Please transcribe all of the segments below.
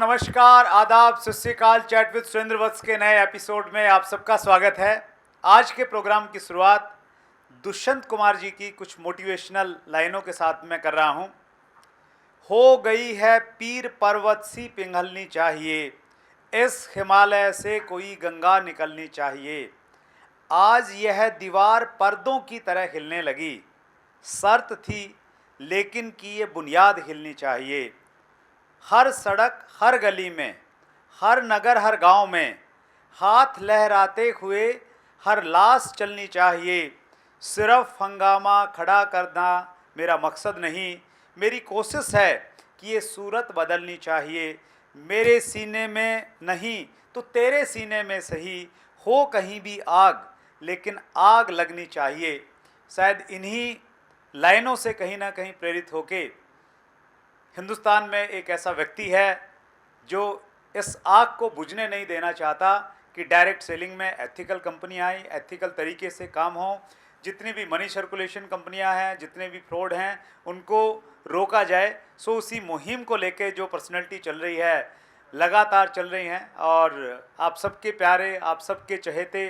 नमस्कार, आदाब, सत श्री अकाल। चैट विद सुरेंद्र वत्स के नए एपिसोड में आप सबका स्वागत है। आज के प्रोग्राम की शुरुआत दुष्यंत कुमार जी की कुछ मोटिवेशनल लाइनों के साथ मैं कर रहा हूं। हो गई है पीर पर्वत सी पिघलनी चाहिए, इस हिमालय से कोई गंगा निकलनी चाहिए। आज यह दीवार पर्दों की तरह हिलने लगी, शर्त थी लेकिन कि ये बुनियाद हिलनी चाहिए। हर सड़क, हर गली में, हर नगर, हर गांव में हाथ लहराते हुए हर लाश चलनी चाहिए। सिर्फ हंगामा खड़ा करना मेरा मकसद नहीं, मेरी कोशिश है कि ये सूरत बदलनी चाहिए। मेरे सीने में नहीं तो तेरे सीने में सही, हो कहीं भी आग लेकिन आग लगनी चाहिए। शायद इन्हीं लाइनों से कहीं ना कहीं प्रेरित होके हिंदुस्तान में एक ऐसा व्यक्ति है जो इस आग को बुझने नहीं देना चाहता कि डायरेक्ट सेलिंग में एथिकल कंपनियाँ आई, एथिकल तरीके से काम हो। जितनी भी मनी सर्कुलेशन कंपनियां हैं, जितने भी फ्रॉड हैं, उनको रोका जाए। सो उसी मुहिम को लेके जो पर्सनैलिटी चल रही है, लगातार चल रही हैं। और आप सबके प्यारे, आप सबके चहेते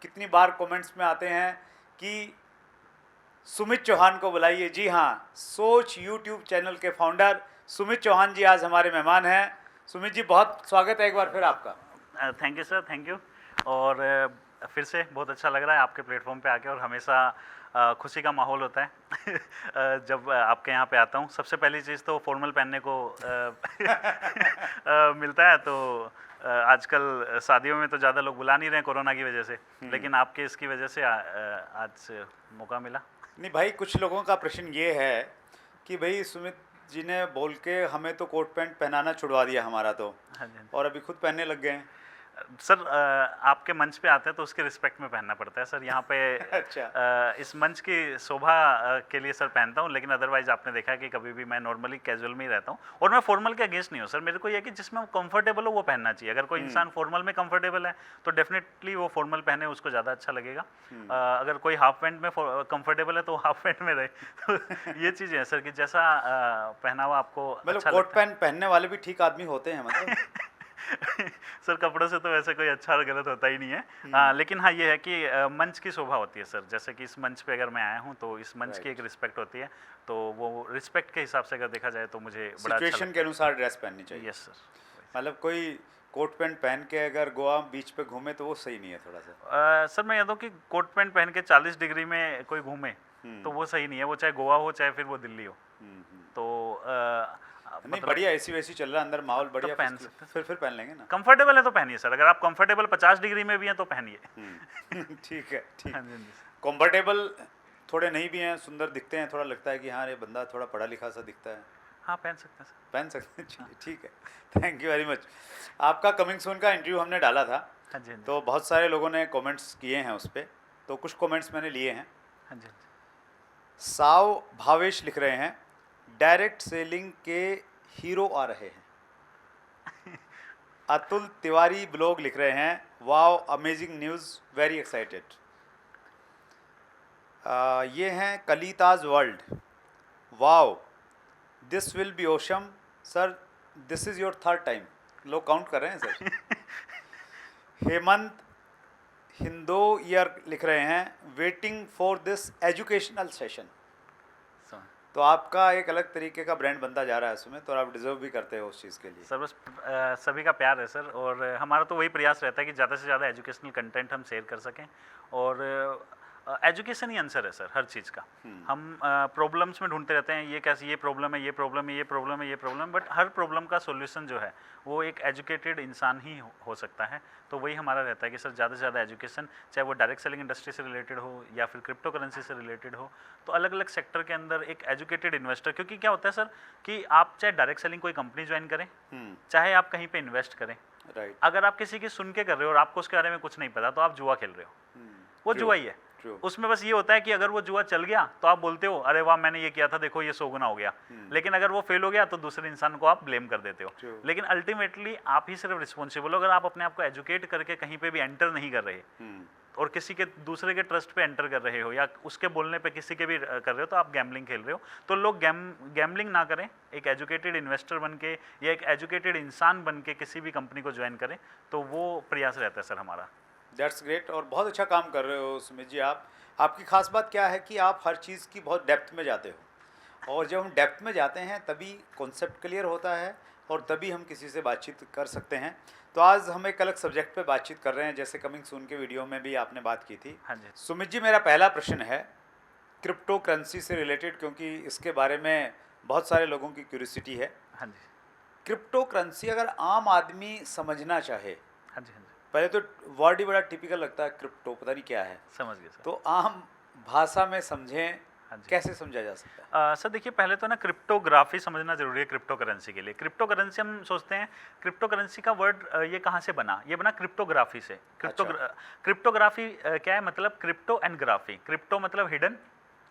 कितनी बार कमेंट्स में आते हैं कि सुमित चौहान को बुलाइए। जी हाँ, सोच यूट्यूब चैनल के फाउंडर सुमित चौहान जी आज हमारे मेहमान हैं। सुमित जी, बहुत स्वागत है एक बार फिर आपका। Thank you sir, thank you. और फिर से बहुत अच्छा लग रहा है आपके प्लेटफॉर्म पे आके, और हमेशा खुशी का माहौल होता है जब आपके यहाँ पे आता हूँ। सबसे पहली चीज़ तो फॉर्मल पहनने को मिलता है। तो आजकल शादियों में तो ज़्यादा लोग बुला नहीं रहे हैं कोरोना की वजह से, लेकिन आपके इसकी वजह से आज मौका मिला। नहीं भाई, कुछ लोगों का प्रश्न ये है कि भाई सुमित जी ने बोल के हमें तो कोट पैंट पहनाना छुड़वा दिया हमारा तो, हाँ जी। और अभी खुद पहनने लग गए हैं। सर आपके मंच पे आते हैं तो उसके रिस्पेक्ट में पहनना पड़ता है सर, यहाँ पे। अच्छा। इस मंच की शोभा के लिए सर पहनता हूँ, लेकिन अदरवाइज आपने देखा है कि कभी भी मैं नॉर्मली कैजुअल में ही रहता हूँ। और मैं फॉर्मल के अगेंस्ट नहीं हूँ सर, मेरे को ये है कि जिसमें वो कंफर्टेबल हो वो पहनना चाहिए। अगर कोई इंसान फॉर्मल में कंफर्टेबल है तो डेफिनेटली वो फॉर्मल पहने, उसको ज़्यादा अच्छा लगेगा। अगर कोई हाफ पैंट में कंफर्टेबल है तो हाफ पैंट में रहे। तो ये चीज़ें हैं सर कि जैसा पहनावा आपको अच्छा कोट पैंट पहनने वाले भी ठीक आदमी होते हैं मतलब। सर कपड़ों से तो वैसे कोई अच्छा और गलत होता ही नहीं है। लेकिन हाँ, ये है कि मंच की शोभा होती है सर। जैसे कि इस मंच पे अगर मैं आया हूँ तो इस मंच की एक रिस्पेक्ट होती है, तो वो रिस्पेक्ट के हिसाब से अगर देखा जाए तो मुझे बड़ा अच्छा सिचुएशन के अनुसार ड्रेस पहननी चाहिए। Yes sir. मतलब कोई कोट पैंट पहन के अगर गोवा बीच पे घूमे तो वो सही नहीं है थोड़ा सा। सर मैं याद हूँ कि कोट पैंट पहन के 40 डिग्री में कोई घूमे तो वो सही नहीं है, वो चाहे गोवा हो चाहे फिर वो दिल्ली हो। तो नहीं, मतलब बढ़िया एसी वैसी चल रहा है अंदर, माहौल बढ़िया, तो पहन सकते हैं। फिर पहन लेंगे ना। कंफर्टेबल है तो पहनिए सर। अगर आप कंफर्टेबल 50 डिग्री में भी हैं तो पहनिए। ठीक है, ठीक। हाँ जी। कंफर्टेबल थोड़े नहीं भी हैं, सुंदर दिखते हैं, थोड़ा लगता है कि हाँ ये बंदा थोड़ा पढ़ा लिखा सा दिखता है, हाँ पहन सकते हैं सर। पहन सकते हैं। चलिए ठीक है, थैंक यू वेरी मच। आपका कमिंग सून का इंटरव्यू हमने डाला था, हाँ जी। तो बहुत सारे लोगों ने कमेंट्स किए हैं उस पर, तो कुछ कमेंट्स मैंने लिए हैं। हाँ जी। साव भावेश लिख रहे हैं, डायरेक्ट सेलिंग के हीरो आ रहे हैं। अतुल तिवारी ब्लॉग लिख रहे हैं, wow amazing news, very excited. ये हैं कलीताज world, wow this will be awesome sir, this is your third time. लोग काउंट कर रहे हैं सर। हेमंत हिंदो ईयर लिख रहे हैं, waiting for this educational session. तो आपका एक अलग तरीके का ब्रांड बनता जा रहा है उसमें, तो आप डिजर्व भी करते हो उस चीज़ के लिए। सर बस सभी का प्यार है सर, और हमारा तो वही प्रयास रहता है कि ज़्यादा से ज़्यादा एजुकेशनल कंटेंट हम शेयर कर सकें। और एजुकेशन ही आंसर है सर हर चीज़ का। हम प्रॉब्लम्स में ढूंढते रहते हैं, ये कैसे, ये प्रॉब्लम है, ये प्रॉब्लम है, ये प्रॉब्लम है, ये प्रॉब्लम, बट हर प्रॉब्लम का सॉल्यूशन जो है वो एक एजुकेटेड इंसान ही हो सकता है। तो वही हमारा रहता है कि सर ज़्यादा से ज़्यादा एजुकेशन, चाहे वो डायरेक्ट सेलिंग इंडस्ट्री से रिलेटेड हो या फिर क्रिप्टो करेंसी से रिलेटेड हो, तो अलग अलग सेक्टर के अंदर एक एजुकेटेड इन्वेस्टर, क्योंकि क्या होता है सर कि आप चाहे डायरेक्ट सेलिंग कोई कंपनी ज्वाइन करें, चाहे आप कहीं पे इन्वेस्ट करें, राइट, अगर आप किसी की सुन के कर रहे हो और आपको उसके बारे में कुछ नहीं पता तो आप जुआ खेल रहे हो। वो जुआ ही है। उसमें बस ये होता है कि अगर वो जुआ चल गया तो आप बोलते हो अरे वाह मैंने ये किया था, देखो ये 100 गुना हो गया। लेकिन अगर वो फेल हो गया तो दूसरे इंसान को आप ब्लेम कर देते हो। लेकिन अल्टीमेटली आप ही सिर्फ रिस्पॉन्सिबल हो। अगर आप अपने आप को एजुकेट करके कहीं पे भी एंटर नहीं कर रहे और किसी के दूसरे के ट्रस्ट पे एंटर कर रहे हो या उसके बोलने पे किसी के भी कर रहे हो तो आप गैम्बलिंग खेल रहे हो। तो लोग गैम्बलिंग ना करें, एक एजुकेटेड इन्वेस्टर बन के या एक एजुकेटेड इंसान बन के किसी भी कंपनी को ज्वाइन करें, तो वो प्रयास रहता है सर हमारा। दैट्स ग्रेट, और बहुत अच्छा काम कर रहे हो सुमित जी आप। आपकी खास बात क्या है कि आप हर चीज़ की बहुत डेप्थ में जाते हो, और जब हम डेप्थ में जाते हैं तभी कॉन्सेप्ट क्लियर होता है और तभी हम किसी से बातचीत कर सकते हैं। तो आज हम एक अलग सब्जेक्ट पे बातचीत कर रहे हैं, जैसे कमिंग सून के वीडियो में भी आपने बात की थी। हाँ जी। सुमित जी, मेरा पहला प्रश्न है क्रिप्टो करेंसी से रिलेटेड, क्योंकि इसके बारे में बहुत सारे लोगों की क्यूरियोसिटी है। हाँ जी। क्रिप्टो करेंसी अगर आम आदमी समझना चाहे, हाँ जी। हाँ जी, पहले तो वर्ड ही बड़ा टिपिकल लगता है, क्रिप्टो पता नहीं क्या है, समझ गए सर। तो आम भाषा में समझें, हाँ जी। कैसे समझा जा सकता है? सर देखिए, पहले तो ना क्रिप्टोग्राफी समझना जरूरी है क्रिप्टो करेंसी के लिए। क्रिप्टो करेंसी हम सोचते हैं, क्रिप्टो करेंसी का वर्ड ये कहाँ से बना? ये बना क्रिप्टोग्राफी से। क्रिप्टोग्राफी क्या है? मतलब क्रिप्टो एंड ग्राफी। क्रिप्टो मतलब हिडन,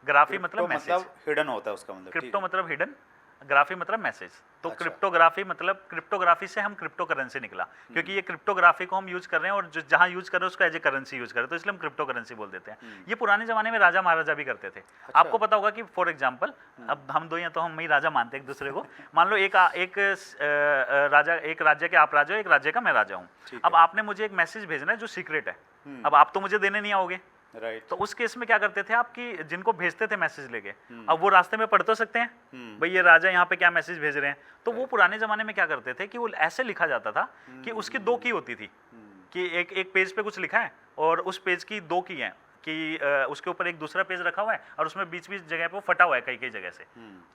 ग्राफी मतलब मैसेज। मतलब हिडन होता है उसका मतलब। क्रिप्टो मतलब हिडन, ग्राफी मतलब मैसेज। तो अच्छा। क्रिप्टोग्राफी मतलब क्रिप्टोग्राफी से हम क्रिप्टो करेंसी निकला, क्योंकि ये क्रिप्टोग्राफी को हम यूज कर रहे हैं और जो जहां यूज कर रहे हैं उसको एज ए करेंसी यूज कर रहे हैं, तो इसलिए हम क्रिप्टो करेंसी बोल देते हैं। ये पुराने जमाने में राजा महाराजा भी करते थे। अच्छा। आपको पता होगा कि फॉर एग्जाम्पल, अब हम दो या तो हम ही राजा मानते हैं एक दूसरे को। मान लो एक राजा, एक राज्य के आप राजा हो, एक राज्य का मैं राजा हूँ। ठीक अब है। आपने मुझे एक मैसेज भेजना है जो सीक्रेट है। अब आप तो मुझे देने नहीं आओगे, राइट। तो उस केस में क्या करते थे आप कि जिनको भेजते थे मैसेज लेके, अब वो रास्ते में पढ़ तो सकते हैं भाई ये राजा यहाँ पे क्या मैसेज भेज रहे हैं। तो वो पुराने जमाने में क्या करते थे कि वो ऐसे लिखा जाता था कि उसकी दो की होती थी, कि एक पेज पे कुछ लिखा है और उस पेज की दो की है, कि उसके ऊपर एक दूसरा पेज रखा हुआ है और उसमें बीच बीच जगह पे वो फटा हुआ है कई कई जगह से।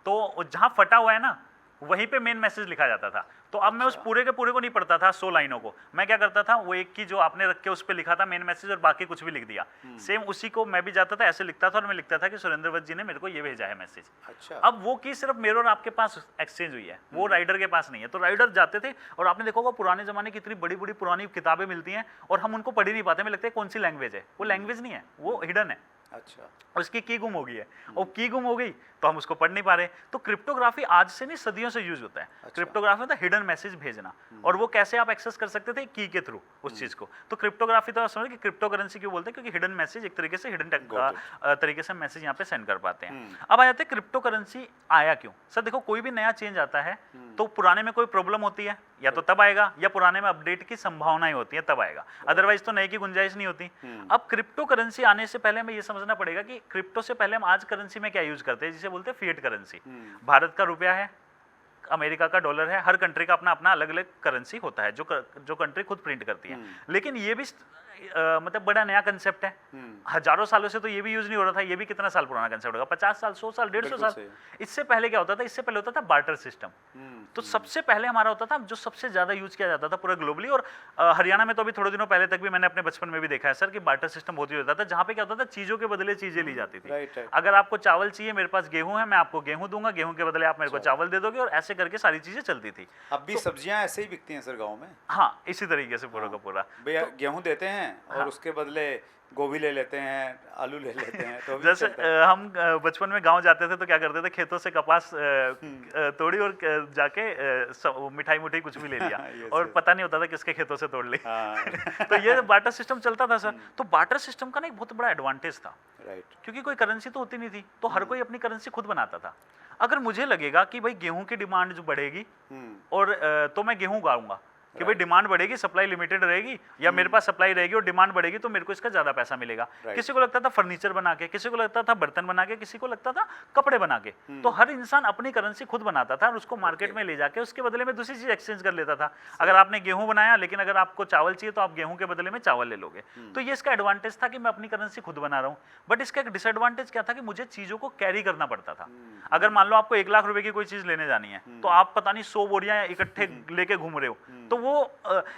तो जहाँ फटा हुआ है ना, वहीं पे मेन मैसेज लिखा जाता था। तो अब मैं उस पूरे के पूरे को नहीं पढ़ता था, 100 लाइनों को। मैं क्या करता था, वो एक की जो आपने रख के उस पे लिखा था मेन मैसेज और बाकी कुछ भी लिख दिया, सेम उसी को मैं भी जाता था ऐसे लिखता था और मैं लिखता था कि सुरेंद्र वत्स जी ने मेरे को ये भेजा है मैसेज। अच्छा। अब वो की सिर्फ मेरे और आपके पास एक्सचेंज हुई है, वो राइडर के पास नहीं है। तो राइडर जाते थे, और आपने देखा होगा पुराने जमाने की इतनी बड़ी बड़ी पुरानी किताबें मिलती हैं और हम उनको पढ़ ही नहीं पाते। हमें लगता है कौन सी लैंग्वेज है, वो लैंग्वेज नहीं है, वो हिडन है। अच्छा। उसकी की गुम हो गई है, और की गुम हो गई तो हम उसको पढ़ नहीं पा रहे। तो क्रिप्टोग्राफी आज से नहीं सदियों से यूज होता है। अच्छा। क्रिप्टोग्राफी मतलब हिडन मैसेज भेजना, और वो कैसे आप एक्सेस कर सकते थे? की के थ्रू उस चीज को। तो क्रिप्टोग्राफी तो आप समझ कि क्रिप्टो करेंसी क्यों बोलते हैं, क्योंकि हिडन मैसेज एक तरीके से हिडन तरीके से मैसेज यहाँ पे सेंड कर पाते हैं। अब आ जाते हैं क्रिप्टो करेंसी आया क्यों। सर देखो, कोई भी नया चेंज आता है तो पुराने में कोई प्रॉब्लम होती है, या तो तब आएगा, या पुराने में अपडेट की संभावनाएं होती है तब आएगा, अदरवाइज तो नए की गुंजाइश नहीं होती। अब क्रिप्टो करेंसी आने से पहले हमें ये समझना पड़ेगा कि क्रिप्टो से पहले हम आज करेंसी में क्या यूज करते हैं, जिसे बोलते हैं फिएट करेंसी। भारत का रुपया है, अमेरिका का डॉलर है, हर कंट्री का अपना अपना अलग अलग करेंसी होता है जो कंट्री खुद प्रिंट करती है। लेकिन ये भी मतलब बड़ा नया कंसेप्ट है। हजारों सालों से तो ये भी यूज नहीं हो रहा था। ये भी कितना साल पुराना कंसेप्ट होगा, 50 साल, 100 साल, 150 साल। इससे पहले क्या होता था? इससे पहले होता था बार्टर सिस्टम। तो सबसे पहले हमारा होता था, जो सबसे ज्यादा यूज किया जाता था पूरा ग्लोबली, और हरियाणा में तो अभी थोड़े दिनों पहले तक भी मैंने अपने बचपन में भी देखा है सर कि बार्टर सिस्टम बहुत यूज होता था, जहाँ पे क्या होता था, चीजों के बदले चीजें ली जाती थी। अगर आपको चावल चाहिए, मेरे पास गेहूं है, मैं आपको गेहूं दूंगा, गेहूं के बदले आप मेरे को चावल दे दोगे, और ऐसे करके सारी चीजें चलती थी। अब भी सब्जियां ऐसे ही बिकती हैं सर गाँव में। हाँ, इसी तरीके से पूरा का पूरा भैया गेहूं देते हैं और उसके बदले गोभी ले लेते हैं, आलू ले लेते हैं। तो जैसे हम बचपन में गांव जाते थे तो क्या करते थे, खेतों से कपास तोड़ी और जाके मिठाई मुठाई कुछ भी ले लिया और पता नहीं होता था किसके खेतों से तोड़ ली। तो ये बार्टर सिस्टम चलता था सर। तो बार्टर सिस्टम का ना एक बहुत बड़ा एडवांटेज था, क्योंकि कोई करेंसी तो होती नहीं थी, तो हर कोई अपनी करेंसी खुद बनाता था। अगर मुझे लगेगा कि भाई गेहूं की डिमांड जो बढ़ेगी और तो मैं गेहूं उगाऊंगा कि भाई डिमांड बढ़ेगी, सप्लाई लिमिटेड रहेगी, या मेरे पास सप्लाई रहेगी और डिमांड बढ़ेगी तो मेरे को इसका ज्यादा पैसा मिलेगा। किसी को लगता था फर्नीचर बना के, किसी को लगता था बर्तन बना के, किसी को लगता था कपड़े बना के। तो हर इंसान अपनी करेंसी खुद बनाता था और उसको मार्केट में ले जाके उसके बदले में दूसरी चीज एक्सचेंज कर लेता था। अगर आपने गेहूं बनाया, लेकिन अगर आपको चावल चाहिए तो आप गेहूं के बदले में चावल ले लोगे। तो ये इसका एडवांटेज था कि मैं अपनी करेंसी खुद बना रहा हूँ। बट इसका एक डिसएडवांटेज क्या था कि मुझे चीजों को कैरी करना पड़ता था। अगर मान लो आपको 1 लाख रुपए की कोई चीज लेने जानी है, तो आप पता नहीं 100 बोरियां इकट्ठे लेके घूम रहे हो। तो वो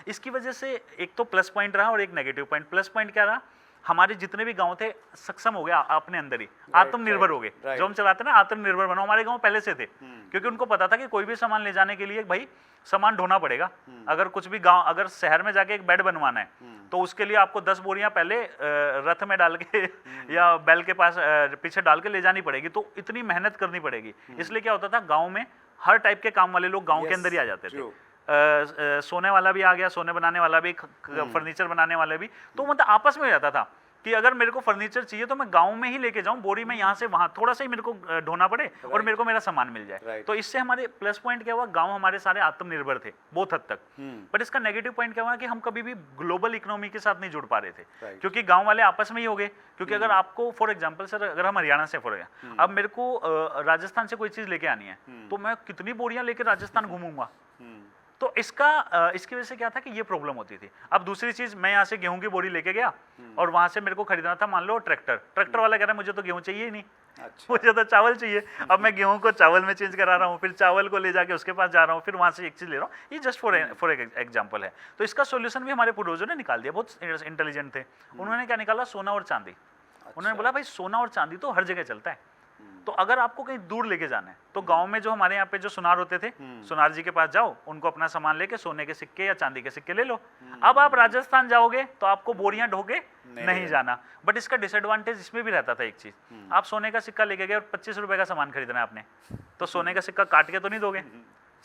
इसकी वजह से एक तो प्लस पॉइंट रहा और एक नेगेटिव पॉइंट। प्लस पॉइंट क्या रहा, हमारे जितने भी गांव थे सक्षम हो गया अपने अंदर ही, आत्मनिर्भर हो गए। जो हम चलाते ना, आत्मनिर्भर बनो, हमारे गांव पहले से थे, क्योंकि उनको पता था कि कोई भी सामान ले जाने के लिए भाई सामान ढोना पड़ेगा। अगर कुछ भी गांव, अगर शहर में जाके एक बेड बनवाना है तो उसके लिए आपको 10 बोरियां पहले रथ में डाल के या बैल के पास पीछे डाल के ले जानी पड़ेगी। तो इतनी मेहनत करनी पड़ेगी। इसलिए क्या होता था, गाँव में हर टाइप के काम वाले लोग गाँव के अंदर ही आ जाते थे। सोने वाला भी आ गया, सोने बनाने वाला भी, फर्नीचर बनाने वाला भी, तो मतलब आपस में हो जाता था कि अगर मेरे को फर्नीचर चाहिए तो मैं गांव में ही लेके जाऊं, बोरी में यहाँ से वहां थोड़ा सा ही मेरे को ढोना पड़े और मेरे को मेरा सामान मिल जाए। तो इससे हमारे प्लस पॉइंट क्या हुआ, गांव हमारे सारे आत्मनिर्भर थे बहुत हद तक। बट इसका नेगेटिव पॉइंट क्या हुआ कि हम कभी भी ग्लोबल इकोनॉमी के साथ नहीं जुड़ पा रहे थे, क्योंकि गांव वाले आपस में ही हो गए। क्योंकि अगर आपको फॉर एग्जाम्पल सर, अगर हम हरियाणा से फॉर अब मेरे को राजस्थान से कोई चीज लेके आनी है, तो मैं कितनी बोरियां लेके राजस्थान घूमूंगा। तो इसकी वजह से क्या था कि ये प्रॉब्लम होती थी। अब दूसरी चीज, मैं यहाँ से गेहूं की बोरी लेके गया और वहां से मेरे को खरीदना था मान लो ट्रैक्टर वाला कह रहा है मुझे तो गेहूं चाहिए ही नहीं, अच्छा। मुझे तो चावल चाहिए। अब मैं गेहूं को चावल में चेंज करा रहा हूँ, फिर चावल को ले जाके उसके पास जा रहा हूँ, फिर वहां से एक चीज ले रहा हूँ। ये जस्ट फॉर एग्जाम्पल है। तो इसका सोल्यूशन भी हमारे पूर्वजों ने निकाल दिया, बहुत इंटेलिजेंट थे। उन्होंने क्या निकाला, सोना और चांदी। उन्होंने बोला भाई सोना और चांदी तो हर जगह चलता है, तो अगर आपको कहीं दूर लेके जाना है तो गांव में जो हमारे यहाँ पे जो सुनार होते थे, सुनार जी के पास जाओ, उनको अपना सामान लेके सोने के सिक्के या चांदी के सिक्के ले लो। अब आप राजस्थान जाओगे तो आपको बोरियां ढोके नहीं जाना। बट इसका डिसएडवांटेज इसमें भी रहता था एक चीज, आप सोने का सिक्का लेके गए और 25 रुपए का सामान खरीदना है आपने, तो सोने का सिक्का काट के तो नहीं दोगे,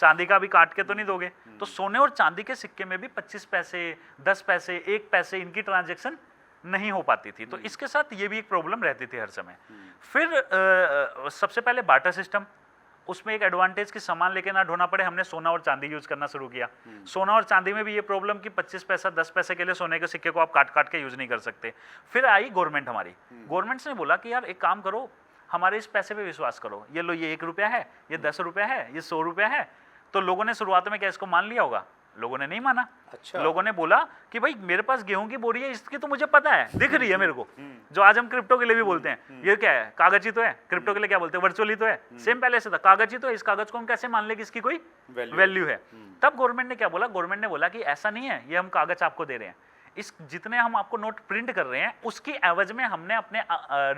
चांदी का भी काट के तो नहीं दोगे। तो सोने और चांदी के सिक्के में भी 25 पैसे, 10 पैसे, 1 पैसे इनकी ट्रांजेक्शन नहीं हो पाती थी। तो इसके साथ ये भी एक प्रॉब्लम रहती थी हर समय। फिर सबसे पहले बार्टर सिस्टम, उसमें एक एडवांटेज कि सामान लेके ना ढोना पड़े, हमने सोना और चांदी यूज करना शुरू किया। सोना और चांदी में भी ये प्रॉब्लम कि 25 पैसा 10 पैसे के लिए सोने के सिक्के को आप काट काट के यूज नहीं कर सकते। फिर आई गवर्नमेंट हमारी, गवर्नमेंट ने बोला कि यार एक काम करो, हमारे इस पैसे पे विश्वास करो, ये लो, ये 1 रुपया है, ये 10 रुपया है, ये 100 रुपया है। तो लोगों ने शुरुआत में क्या इसको मान लिया होगा, लोगों ने नहीं माना। अच्छा। लोगों ने बोला कि भाई मेरे पास गेहूं की बोरी है, इसकी तो मुझे पता है, दिख रही है मेरे को, जो आज हम क्रिप्टो के लिए भी बोलते हैं, ये क्या है, कागज ही तो है। क्रिप्टो के लिए क्या बोलते हैं, वर्चुअली तो है। सेम पहले से था, कागज ही तो है, इस कागज को हम कैसे मान ले कि इसकी कोई वैल्यू है। तब गवर्नमेंट ने क्या बोला, गवर्नमेंट ने बोला कि ऐसा नहीं है, ये हम कागज आपको दे रहे हैं, इस जितने हम आपको नोट प्रिंट कर रहे हैं उसकी एवज में हमने अपने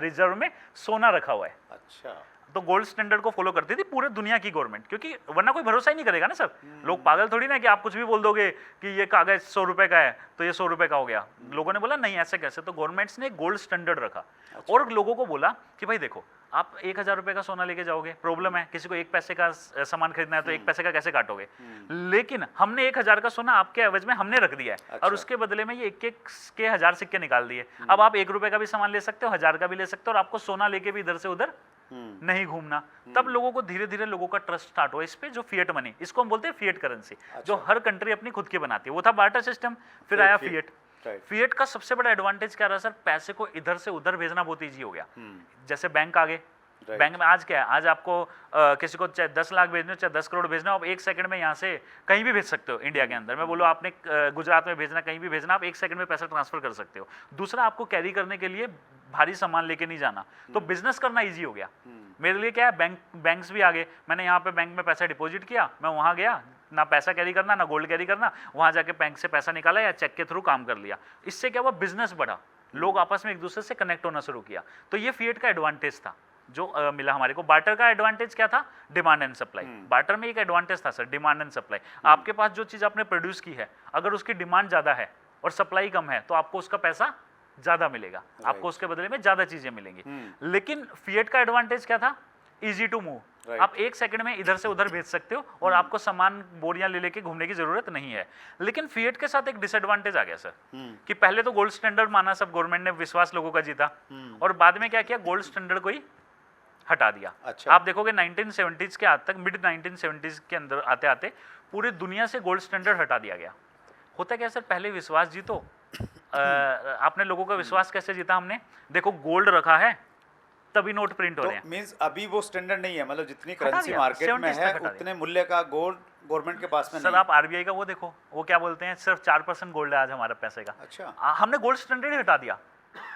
रिजर्व में सोना रखा हुआ है। अच्छा। तो गोल्ड स्टैंडर्ड को फॉलो करती थी पूरे दुनिया की गवर्नमेंट, क्योंकि वरना कोई भरोसा ही नहीं करेगा ना सर। लोग पागल थोड़ी ना कि आप कुछ भी बोल दोगे कि ये कागज 100 रुपए का है तो ये 100 रुपए का हो गया। लोगों ने बोला नहीं ऐसे कैसे, तो गवर्नमेंट्स ने गोल्ड स्टैंडर्ड रखा। अच्छा। और लोगों को बोला कि भाई देखो, आप 1000 रुपए का सोना लेके जाओगे, प्रॉब्लम है, किसी को 1 पैसे का सामान खरीदना है तो 1 पैसे का कैसे काटोगे। लेकिन हमने 1000 का सोना आपके एवज में हमने रख दिया है। और उसके बदले में ये 1-1 के 1000 सिक्के निकाल दिए। अब आप 1 रुपए का भी सामान ले सकते हो, 1000 का भी ले सकते हो, और आपको सोना लेके भी इधर से उधर नहीं घूमना। तब लोगों को धीरे धीरे लोगों का ट्रस्ट स्टार्ट हुआ इस पे, जो फिएट मनी, इसको हम बोलते हैं फिएट करेंसी, जो हर कंट्री अपनी खुद की बनाती है। वो था बार्टर सिस्टम, फिर आया फिएट। फिएट का सबसे बड़ा एडवांटेज क्या रहा सर, पैसे को इधर से उधर भेजना बहुत ईजी हो गया। जैसे बैंक आ गए, बैंक में आज क्या है, आज आपको किसी को चाहे 10 लाख भेजने हो, चाहे 10 करोड़ भेजना हो, आप 1 सेकंड में यहाँ से कहीं भी भेज सकते हो इंडिया के अंदर। मैं बोलो आपने गुजरात में भेजना, कहीं भी भेजना, आप 1 सेकंड में पैसा ट्रांसफर कर सकते हो। दूसरा, आपको कैरी करने के लिए भारी सामान लेके नहीं जाना, तो बिजनेस करना ईजी हो गया। मेरे लिए क्या है, बैंक्स भी आ गए। मैंने यहाँ पे बैंक में पैसा डिपॉजिट किया, मैं वहाँ गया, ना पैसा कैरी करना, ना गोल्ड कैरी करना, वहाँ जाके बैंक से पैसा निकाला या चेक के थ्रू काम कर लिया। इससे क्या हुआ, बिजनेस बढ़ा, लोग आपस में एक दूसरे से कनेक्ट होना शुरू किया। तो ये फिएट का एडवांटेज था जो मिला हमारे को। बार्टर का एडवांटेज क्या था, डिमांड एंड सप्लाई। बार्टर में एक एडवांटेज था सर, डिमांड एंड सप्लाई। आपके पास जो चीज आपने प्रोड्यूस की है, अगर उसकी डिमांड ज्यादा है और सप्लाई कम है, तो आपको उसका पैसा ज्यादा मिलेगा, आपको उसके बदले में ज्यादा चीजें मिलेंगी। लेकिन फिएट का एडवांटेज क्या था, इजी टू मूव। आप 1 सेकंड में इधर से उधर भेज सकते हो और आपको सामान बोरियां ले लेके घूमने की जरूरत नहीं है। लेकिन फिएट के साथ एक डिसएडवांटेज आ गया सर, कि पहले तो गोल्ड स्टैंडर्ड माना सब, गवर्नमेंट ने विश्वास लोगों का जीता, और बाद में क्या किया, गोल्ड स्टैंडर्ड को ही हटा दिया। अच्छा। आप देखोगे 1970s के आज तक, मिड 1970s के अंदर आते आते पूरी दुनिया से गोल्ड स्टैंडर्ड हटा दिया गया। होता क्या सर, पहले विश्वास जीतो। आपने लोगों का विश्वास कैसे जीता हमने, देखो गोल्ड रखा है तभी नोट प्रिंट हो रहे हैं। मींस अभी वो स्टैंडर्ड नहीं है, मतलब जितनी करेंसी मार्केट में है उतने मूल्य का गोल्ड गवर्नमेंट के पास में सर नहीं। आप आरबीआई का वो देखो, वो क्या बोलते हैं, सिर्फ 4% गोल्ड है आज हमारे पैसे का। अच्छा। हमने गोल्ड स्टैंडर्ड ही हटा दिया।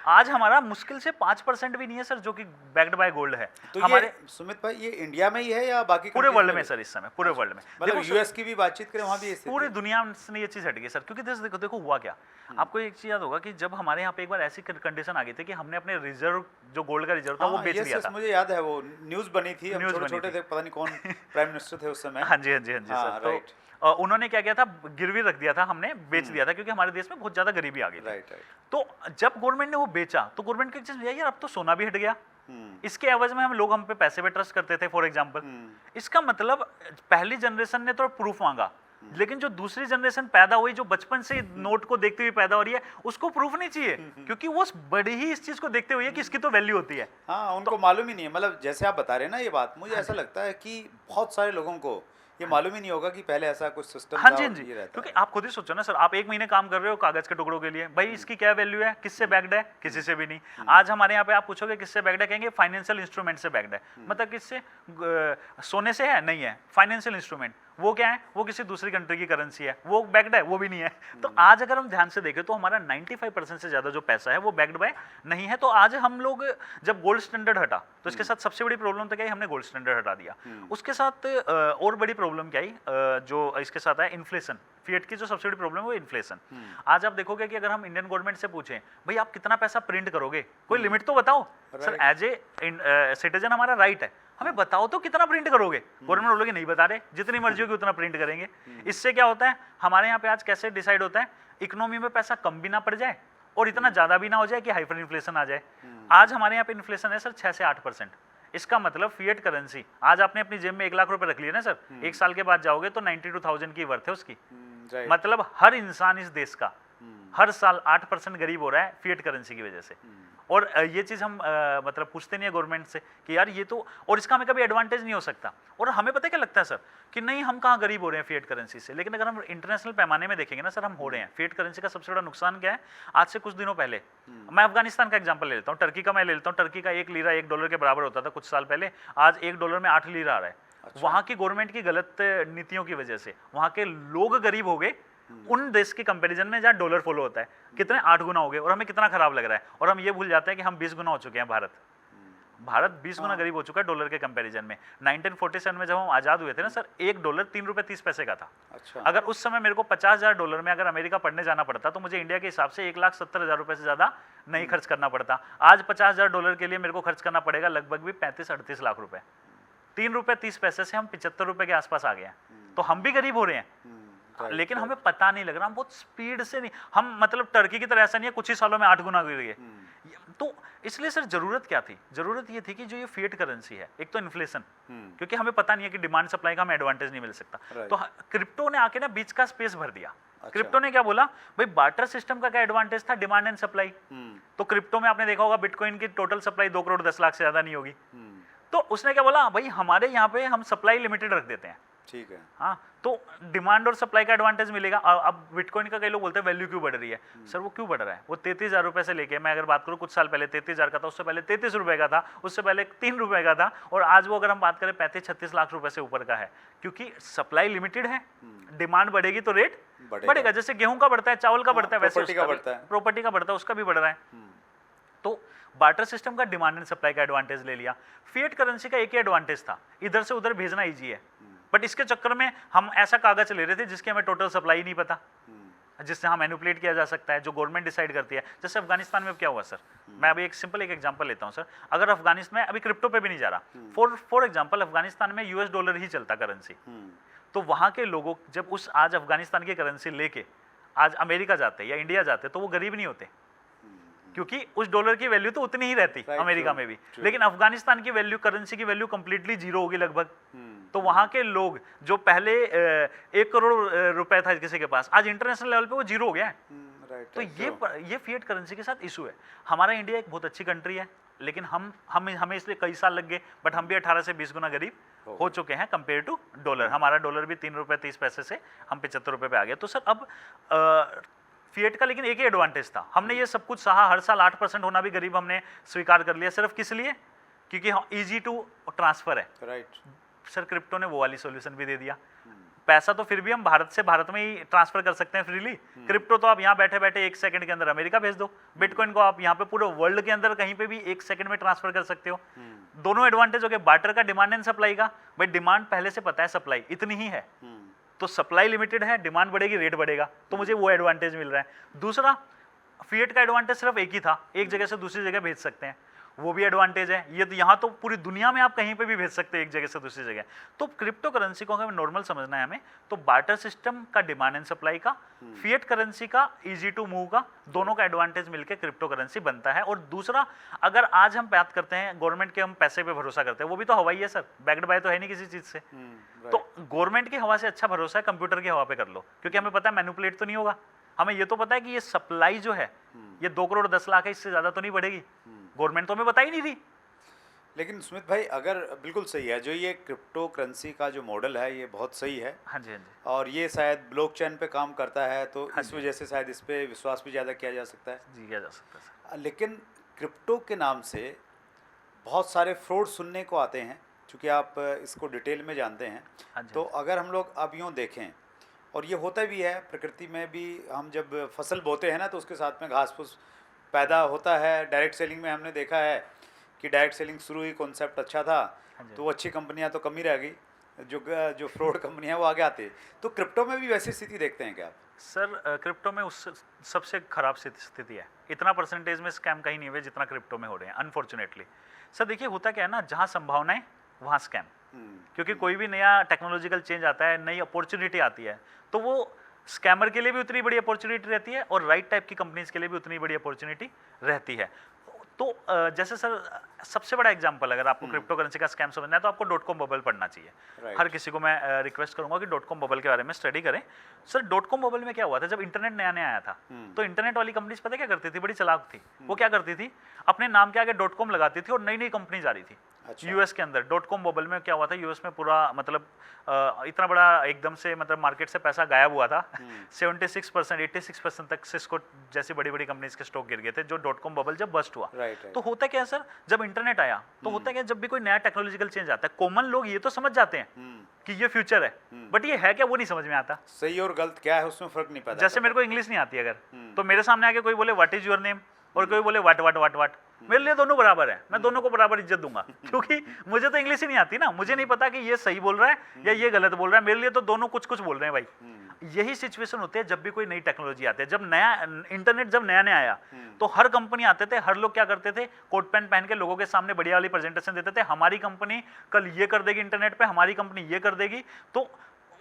आज हमारा मुश्किल से 5% भी नहीं है सर जो कि बैक्ड बाय गोल्ड है। तो हमारे ये सुमित भाई, ये इंडिया में ही है या बाकी पूरे countries वर्ल्ड में भी? सर, इस समय पूरे वर्ल्ड में, मतलब यूएस की भी बातचीत करें वहाँ भी ये स्थिति पूरी है? दुनिया में ये चीज हट गई सर। क्योंकि देखो देखो हुआ क्या, आपको एक चीज याद होगा कि जब हमारे यहाँ पे एक बार ऐसी कंडीशन आ गई थी कि हमने अपने रिजर्व, जो गोल्ड का रिजर्व था, वो बेच दिया था। मुझे याद है, वो न्यूज बनी थी, हम न्यूज़ बनी छोटे-छोटे थी। थे, पता नहीं कौन प्राइम मिनिस्टर थे उस समय। हाँ जी, हाँ जी, हाँ जी हाँ, सर। तो राइट। उन्होंने क्या किया था, गिरवी रख दिया था, हमने बेच दिया था, क्योंकि हमारे देश में बहुत ज्यादा गरीबी आ गई थी। राइट। तो जब गवर्नमेंट ने वो बेचा, तो गवर्नमेंट की चीज यार अब तो सोना भी हट गया, इसके एवज में हम पे पैसे पे ट्रस्ट करते थे फॉर एग्जाम्पल। इसका मतलब पहली जनरेशन ने तो प्रूफ मांगा, लेकिन जो दूसरी जनरेशन पैदा हुई, जो बचपन से नोट को देखते हुए पैदा हो रही है, उसको प्रूफ नहीं चाहिए, क्योंकि वो बड़ी ही इस चीज को देखते हुए कि इसकी तो वैल्यू होती है। हाँ, उनको मालूम ही नहीं है। मतलब जैसे आप बता रहे हैं ना ये बात, मुझे ऐसा लगता है कि बहुत सारे लोगों को ये मालूम ही नहीं होगा कि पहले ऐसा कुछ सिस्टम हाँ था जी, और हाँ जी, ये रहता क्योंकि है। आप खुद ही सोचो ना सर, आप एक महीने काम कर रहे हो कागज के टुकड़ों के लिए, भाई इसकी क्या वैल्यू है, किससे बैक्ड है, किसी से भी नहीं। आज हमारे यहाँ पे आप पूछोगे किससे बैक्ड है, कहेंगे फाइनेंशियल इंस्ट्रूमेंट से बैक्ड है। मतलब किससे, सोने से है, नहीं है, फाइनेंशियल इंस्ट्रूमेंट। वो क्या है, वो किसी दूसरी कंट्री की करेंसी है, वो बैक्ड है, वो भी नहीं है। तो आज अगर हम ध्यान से देखें तो हमारा 95% से ज्यादा जो पैसा है वो बैक्ड बाय नहीं है। तो आज हम लोग जब गोल्ड स्टैंडर्ड हटा, तो इसके साथ सबसे बड़ी प्रॉब्लम तो क्या है, हमने गोल्ड स्टैंडर्ड हटा दिया। उसके साथ और बड़ी प्रॉब्लम क्या आई, जो इसके साथ है इन्फ्लेशन। फिएट की जो सबसे बड़ी प्रॉब्लम है वो इन्फ्लेशन। आज आप देखोगे कि अगर हम इंडियन गवर्नमेंट से पूछें भाई आप कितना पैसा प्रिंट करोगे, कोई लिमिट तो बताओ सर। एज ए सिटीजन हमारा राइट है, हमें बताओ तो कितना प्रिंट करोगे। गवर्नमेंट बोलोगे नहीं बता रहे, जितनी मर्जी होगी उतना प्रिंट करेंगे। इससे क्या होता है, हमारे यहाँ पे आज कैसे डिसाइड होता है, इकोनॉमी में पैसा कम भी ना पड़ जाए और इतना ज्यादा भी ना हो जाए कि हाइपर इन्फ्लेशन आ जाए। आज हमारे यहाँ पे इन्फ्लेशन है सर 6 से 8%। इसका मतलब फिएट करेंसी, आज आपने अपनी जेब में 1 लाख रुपए रख लिए ना सर, 1 साल के बाद जाओगे तो 92,000 की वर्थ है उसकी। मतलब हर इंसान इस देश का हर साल 8% गरीब हो रहा है फिएट करेंसी की वजह से। और ये चीज हम मतलब पूछते नहीं है गवर्नमेंट से कि यार ये तो, और इसका हमें कभी एडवांटेज नहीं हो सकता। और हमें पता है क्या लगता है सर कि नहीं हम कहाँ गरीब हो रहे हैं फिएट करेंसी से, लेकिन अगर हम इंटरनेशनल पैमाने में देखेंगे ना सर, हम हो रहे हैं। फिएट करेंसी का सबसे बड़ा नुकसान क्या है, आज से कुछ दिनों पहले मैं अफगानिस्तान का एग्जांपल ले लेता हूँ, टर्की का मैं ले लेता हूँ। टर्की का 1 लीरा 1 डॉलर के बराबर होता था कुछ साल पहले, आज 1 डॉलर में 8 लीरा आ रहा है। वहाँ की गवर्नमेंट की गलत नीतियों की वजह से वहाँ के लोग गरीब हो गए उन देश के कंपैरिजन में जहाँ डॉलर फॉलो होता है। कितने 8 गुना हो गए, और हमें कितना खराब लग रहा है। और हम ये भूल जाते हैं कि हम 20 गुना हो चुके हैं। भारत 20 गुना गरीब हो चुका है डॉलर के कंपैरिजन में। 1947 में जब हम आजाद हुए थे ना सर, 1 डॉलर 3 रुपए 30 पैसे का था। अच्छा। अगर उस समय मेरे को 50,000 डॉलर में अगर अमेरिका पढ़ने जाना पड़ता तो मुझे इंडिया के हिसाब से 1,70,000 रुपए से ज्यादा नहीं खर्च करना पड़ता। आज 50,000 डॉलर के लिए मेरे को खर्च करना पड़ेगा लगभग भी 35-38 लाख रुपए। 3 रुपए 30 पैसे से हम 75 रुपए के आसपास आ गए हैं। तो हम भी गरीब हो रहे हैं, लेकिन हमें पता नहीं लग रहा। हम बहुत स्पीड से नहीं, हम मतलब टर्की की तरह ऐसा नहीं है कुछ ही सालों में 8 गुना गिर गए। तो इसलिए सर जरूरत क्या थी, जरूरत ये थी कि जो ये फिएट करेंसी है, एक तो इन्फ्लेशन, क्योंकि हमें पता नहीं है कि डिमांड सप्लाई का हमें एडवांटेज नहीं मिल सकता। तो क्रिप्टो ने आके ना बीच का स्पेस भर दिया। क्रिप्टो ने क्या बोला भाई, बार्टर सिस्टम का क्या एडवांटेज था, डिमांड एंड सप्लाई। तो क्रिप्टो में आपने देखा होगा बिटकॉइन की टोटल सप्लाई 2 करोड़ 10 लाख से ज्यादा नहीं होगी। तो उसने क्या बोला, भाई हमारे यहाँ पे हम सप्लाई लिमिटेड रख देते हैं। ठीक है। हाँ, तो डिमांड और सप्लाई का एडवांटेज मिलेगा। अब बिटकॉइन का कई लोग बोलते हैं वैल्यू क्यों बढ़ रही है। सर वो क्यों बढ़ रहा है, वो 33,000 रुपए से लेके, मैं अगर बात करूँ कुछ साल पहले 33,000 का था, उससे पहले 33 रुपए का था, उससे पहले 3 रुपए का था, और आज वो अगर हम बात करें 35-36 लाख रुपए से ऊपर का है। क्योंकि सप्लाई लिमिटेड है, डिमांड बढ़ेगी तो रेट बढ़ेगा। जैसे गेहूं का बढ़ता है, चावल का बढ़ता है, वैसे प्रॉपर्टी का बढ़ता है, उसका भी बढ़ रहा है। तो बार्टर सिस्टम का डिमांड एंड सप्लाई का एडवांटेज ले लिया। फिएट करेंसी का एक ही एडवांटेज था, इधर से उधर भेजना इजी है। बट इसके चक्कर में हम ऐसा कागज ले रहे थे जिसकी हमें टोटल सप्लाई नहीं पता, जिससे हम मैनिपुलेट किया जा सकता है, जो गवर्नमेंट डिसाइड करती है। जैसे अफगानिस्तान में क्या हुआ सर, मैं अभी एक सिंपल एग्जांपल लेता हूं सर। अगर अफगानिस्तान में, अभी क्रिप्टो पे भी नहीं जा रहा, फॉर एग्जांपल अफगानिस्तान में US डॉलर ही चलता करेंसी। तो वहां के लोगों जब उस आज अफगानिस्तान की करेंसी लेके आज अमेरिका जाते या इंडिया जाते तो वो गरीब नहीं होते, क्योंकि उस डॉलर की वैल्यू तो उतनी ही रहती अमेरिका में भी। लेकिन अफगानिस्तान की वैल्यू, करेंसी की वैल्यू कंप्लीटली जीरो होगी लगभग। तो वहां के लोग जो पहले 1 करोड़ रुपए था किसी के पास, आज इंटरनेशनल लेवल पे वो जीरो हो गया है। तो ये फिएट करेंसी के साथ इशू है। हमारा इंडिया एक बहुत अच्छी कंट्री है, लेकिन हमें इसलिए कई साल लग गए, बट हम भी 18 से 20 गुना गरीब हो चुके हैं कंपेयर टू डॉलर। हमारा डॉलर भी 3 रुपए 30 पैसे से हम 75 रुपए पे आ गए। तो सर अब फिएट का लेकिन एक ही एडवांटेज था, हमने ये सब कुछ सहा, हर साल 8% होना भी गरीब हमने स्वीकार कर लिया। सिर्फ किस लिए, क्योंकि इजी टू ट्रांसफर है। राइट। सर क्रिप्टो ने वो वाली सॉल्यूशन भी दे दिया। पैसा तो फिर भी हम भारत से भारत में ही ट्रांसफर कर सकते हैं फ्रीली। क्रिप्टो तो आप यहाँ बैठे बैठे 1 सेकंड के अंदर अमेरिका भेज दो। बिटकॉइन को आप यहाँ पे पूरे वर्ल्ड के अंदर कहीं पे भी 1 सेकंड में ट्रांसफर कर सकते हो। दोनों एडवांटेज हो गए। बार्टर का डिमांड एंड सप्लाई का, भाई डिमांड पहले से पता है, सप्लाई इतनी ही है, तो सप्लाई लिमिटेड है, डिमांड बढ़ेगी रेट बढ़ेगा, तो मुझे वो एडवांटेज मिल रहा है। दूसरा, फिएट का एडवांटेज सिर्फ एक ही था, एक जगह से दूसरी जगह भेज सकते हैं। वो भी एडवांटेज है। ये तो यहाँ तो पूरी दुनिया में आप कहीं पे भी भेज सकते हैं एक जगह से दूसरी जगह। तो क्रिप्टो करेंसी को अगर नॉर्मल समझना है हमें, तो बार्टर सिस्टम का, डिमांड एंड सप्लाई का, फिएट करेंसी का, इजी टू मूव का, दोनों का एडवांटेज मिलकर क्रिप्टो करेंसी बनता है। और दूसरा, अगर आज हम बात करते हैं गवर्नमेंट के, हम पैसे पे भरोसा करते हैं, वो भी तो हवाई है सर, बैक्ड बाय तो है नहीं किसी चीज से। तो गवर्नमेंट की हवा से अच्छा भरोसा है कंप्यूटर की हवा पे कर लो, क्योंकि हमें पता है मैनिपुलेट तो नहीं होगा। हमें ये तो पता है कि ये सप्लाई जो है ये 2 करोड़ 10 लाख है, इससे ज्यादा तो नहीं बढ़ेगी। गवर्नमेंट तो हमें बता ही नहीं थी। लेकिन सुमित भाई, अगर बिल्कुल सही है, जो ये क्रिप्टो करेंसी का जो मॉडल है ये बहुत सही है। हाँ जी, हाँ जी। और ये शायद ब्लॉकचेन पे काम करता है, तो हाँ इस जी। वजह से शायद इस पे विश्वास भी ज़्यादा किया जा सकता है। जी, किया जा सकता है सर। लेकिन क्रिप्टो के नाम से बहुत सारे फ्रॉड सुनने को आते हैं, क्योंकि आप इसको डिटेल में जानते हैं। हाँ जी, तो अगर हम लोग अब यूँ देखें, और ये होता भी है प्रकृति में भी, हम जब फसल बोते हैं ना तो उसके साथ में घास फूस पैदा होता है। डायरेक्ट सेलिंग में हमने देखा है कि डायरेक्ट सेलिंग शुरू हुई, कॉन्सेप्ट अच्छा था, हाँ जी। तो वो अच्छी कंपनियां तो कम ही रह गई, जो फ्रॉड कंपनियां वो आगे आती। तो क्रिप्टो में भी वैसी स्थिति देखते हैं क्या आप? सर क्रिप्टो में उस सबसे खराब स्थिति है। इतना परसेंटेज में स्कैम कहीं नहीं हुए जितना क्रिप्टो में हो रहे हैं, अनफॉर्चुनेटली। सर देखिए, होता क्या है ना, जहाँ संभावनाएं वहाँ स्कैम। क्योंकि कोई भी नया टेक्नोलॉजिकल चेंज आता है, नई अपॉर्चुनिटी आती है, तो वो स्कैमर के लिए भी उतनी बड़ी अपॉर्चुनिटी रहती है और राइट टाइप की कंपनीज के लिए भी उतनी बड़ी अपॉर्चुनिटी रहती है। तो जैसे सर, सबसे बड़ा एग्जांपल, अगर आपको क्रिप्टो करेंसी का स्कैम समझना है तो आपको .com बबल पढ़ना चाहिए। Right. हर किसी को मैं रिक्वेस्ट करूंगा कि .com बबल के बारे में स्टडी करें। सर .com बबल में क्या हुआ था, जब इंटरनेट नया नया आया था, तो इंटरनेट वाली कंपनीज पता क्या करती थी, बड़ी चालाक थी। वो क्या करती थी, अपने नाम के आगे .com लगाती थी और नई नई कंपनीज आ रही थी। अच्छा। यूएस के अंदर .com बबल में क्या हुआ था, यूएस में पूरा मतलब इतना बड़ा एकदम से मतलब मार्केट से पैसा गायब हुआ था। 76%, 86% तक सिस्को जैसी बड़ी बड़ी कंपनीज के स्टॉक गिर गए थे, जो .com बबल जब बस्ट हुआ। Right. तो होता क्या है सर, जब इंटरनेट आया तो होता क्या है, जब भी कोई नया टेक्नोलॉजिकल चेंज आता है, कॉमन लोग ये तो समझ जाते हैं कि ये फ्यूचर है, बट ये है क्या वो नहीं समझ में आता। सही और गलत क्या है उसमें फर्क नहीं पता। जैसे मेरे को इंग्लिश नहीं आती अगर, तो मेरे सामने आके कोई बोले व्हाट इज योर नेम और कोई बोले वाट वाट वाट वाट, मेरे लिए दोनों बराबर है, मैं दोनों को बराबर इज्जत दूंगा, क्योंकि मुझे तो इंग्लिश ही नहीं आती ना, मुझे नहीं पता कि ये सही बोल रहा है या ये गलत बोल रहा है, मेरे लिए तो दोनों कुछ कुछ बोल रहे हैं भाई। यही सिचुएशन होती है जब भी कोई नई टेक्नोलॉजी आती है। जब नया इंटरनेट जब नया नया आया तो हर कंपनी आते थे, हर लोग क्या करते थे, कोट पैंट पहन के लोगों के सामने बढ़िया वाली प्रेजेंटेशन देते थे, हमारी कंपनी कल ये कर देगी इंटरनेट पे, हमारी कंपनी ये कर देगी। तो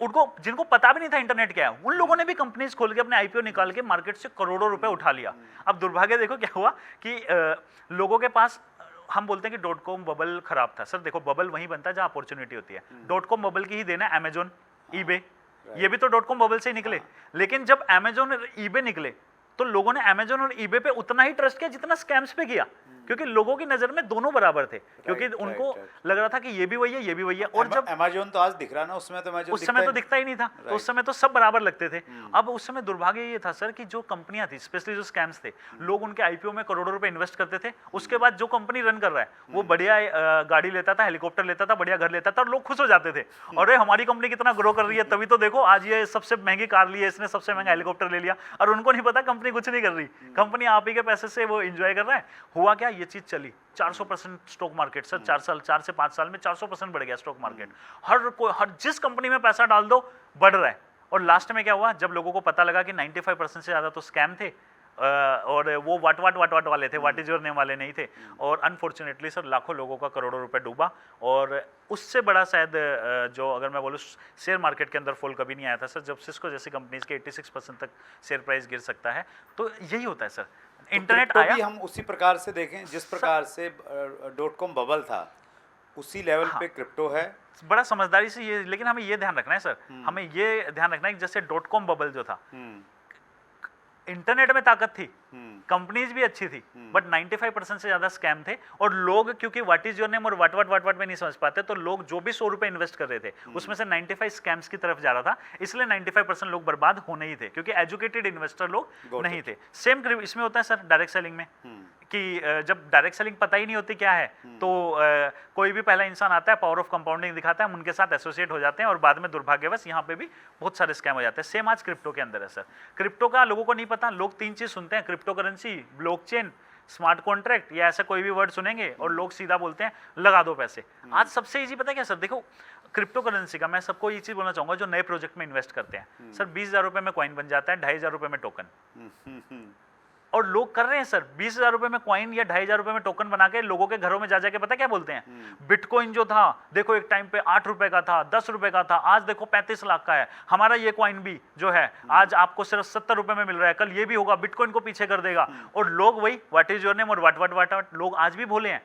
उनको, जिनको पता भी नहीं था इंटरनेट क्या है, उन लोगों ने भी कंपनीज खोल के अपने आईपीओ निकाल के मार्केट से करोड़ों रुपए उठा लिया। अब दुर्भाग्य देखो क्या हुआ कि लोगों के पास, हम बोलते हैं कि .com बबल खराब था। सर देखो, बबल वहीं बनता है जहां अपॉर्चुनिटी होती है। .com बबल की ही देना है अमेजोन, ईबे, ये भी तो .com बबल से ही निकले। लेकिन जब अमेजोन और ईबे निकले तो लोगों ने अमेजोन और ईबे पे उतना ही ट्रस्ट किया जितना स्कैम्स पे किया, क्योंकि लोगों की नजर में दोनों बराबर थे, क्योंकि उनको लग रहा था कि ये भी वही है, ये भी वही है। और जब अमेजोन तो आज दिख रहा ना, उसमें तो अमेजोन उस समय तो दिखता ही नहीं था, तो उस समय तो सब बराबर लगते थे। अब उस समय दुर्भाग्य ये था सर कि जो कंपनियां थी, स्पेशली जो स्कैम्स थे, लोग उनके आईपीओ में करोड़ों रुपए इन्वेस्ट करते थे। उसके बाद जो कंपनी रन कर रहा है वो बढ़िया गाड़ी लेता था, हेलीकॉप्टर लेता था, बढ़िया घर लेता था, और लोग खुश हो जाते थे, अरे हमारी कंपनी कितना ग्रो कर रही है, तभी तो देखो आज ये सबसे महंगी कार ली है इसने, सबसे महंगा हेलीकॉप्टर ले लिया। और उनको नहीं पता कंपनी कुछ नहीं कर रही, कंपनी आप ही के पैसे से वो एंजॉय कर रहा है। हुआ क्या, ये चीज चली 400% स्टॉक मार्केट सर, 4 से 5 साल में 400% बढ़ गया स्टॉक मार्केट। हर जिस कंपनी में पैसा डाल दो बढ़ रहा है। और लास्ट में क्या हुआ, जब लोगों को पता लगा कि 95% से ज्यादा तो स्कैम थे, और वो वाट वाले थे, व्हाट इज योर नेम वाले नहीं थे। और अनफॉर्चुनेटली सर लाखों लोगों का करोड़ों रुपए डूबा। और उससे बड़ा शायद जो अगर मैं बोलूँ शेयर मार्केट के अंदर फॉल कभी नहीं आया था सर, जब सिस्को जैसी कंपनीज के 86% तक शेयर प्राइस गिर सकता है। तो यही होता है सर, इंटरनेट आया, भी हम उसी प्रकार से देखें जिस प्रकार से .com बबल था, उसी लेवल पे क्रिप्टो है। बड़ा समझदारी से ये, लेकिन हमें ये ध्यान रखना है सर, हमें ये ध्यान रखना है कि जैसे .com बबल जो था, इंटरनेट में ताकत थी, कंपनीज भी अच्छी थी, बट 95% से ज्यादा स्कैम थे। और लोग क्योंकि व्हाट इज योर नेम और वाट वाट में नहीं समझ पाते, तो लोग जो भी 100 रुपए इन्वेस्ट कर रहे थे उसमें से 95 स्कैम्स की तरफ जा रहा था, इसलिए 95% लोग बर्बाद होने ही थे, क्योंकि एजुकेटेड इन्वेस्टर लोग नहीं थे। सेम इसमें होता है सर डायरेक्ट सेलिंग में, कि जब डायरेक्ट सेलिंग पता ही नहीं होती क्या है, तो कोई भी पहला इंसान आता है, पावर ऑफ कंपाउंडिंग दिखाता है, हम उनके साथ एसोसिएट हो जाते हैं, और बाद में दुर्भाग्यवश यहाँ पे भी बहुत सारे स्कैम हो जाते हैं। सेम आज क्रिप्टो के अंदर है सर। क्रिप्टो का लोगों को नहीं पता, लोग 3 चीज सुनते हैं, crypto currency, blockchain, smart contract, या ऐसा कोई भी वर्ड सुनेंगे और लोग सीधा बोलते हैं लगा दो पैसे। आज सबसे इजी पता है क्या सर, देखो क्रिप्टो करेंसी का मैं सबको ये चीज बोलना चाहूंगा, जो नए प्रोजेक्ट में इन्वेस्ट करते हैं सर, 20,000 रुपए में कॉइन बन जाता है, 2,500 रुपए में टोकन। और लोग कर रहे हैं सर, 20,000 रुपए में कॉइन या 2,500 रुपए में टोकन बना के लोगों के घरों में जा जाके पता क्या बोलते हैं, बिटकॉइन जो था देखो एक टाइम पे 8 रुपए का था, 10 रुपए का था, आज देखो 35 लाख का है, हमारा ये कॉइन भी जो है आज आपको सिर्फ 70 रुपए में मिल रहा है, कल ये भी होगा, बिटकॉइन को पीछे कर देगा। और लोग वही व्हाट इज योर नेम और व्हाट लोग आज भी भोले हैं।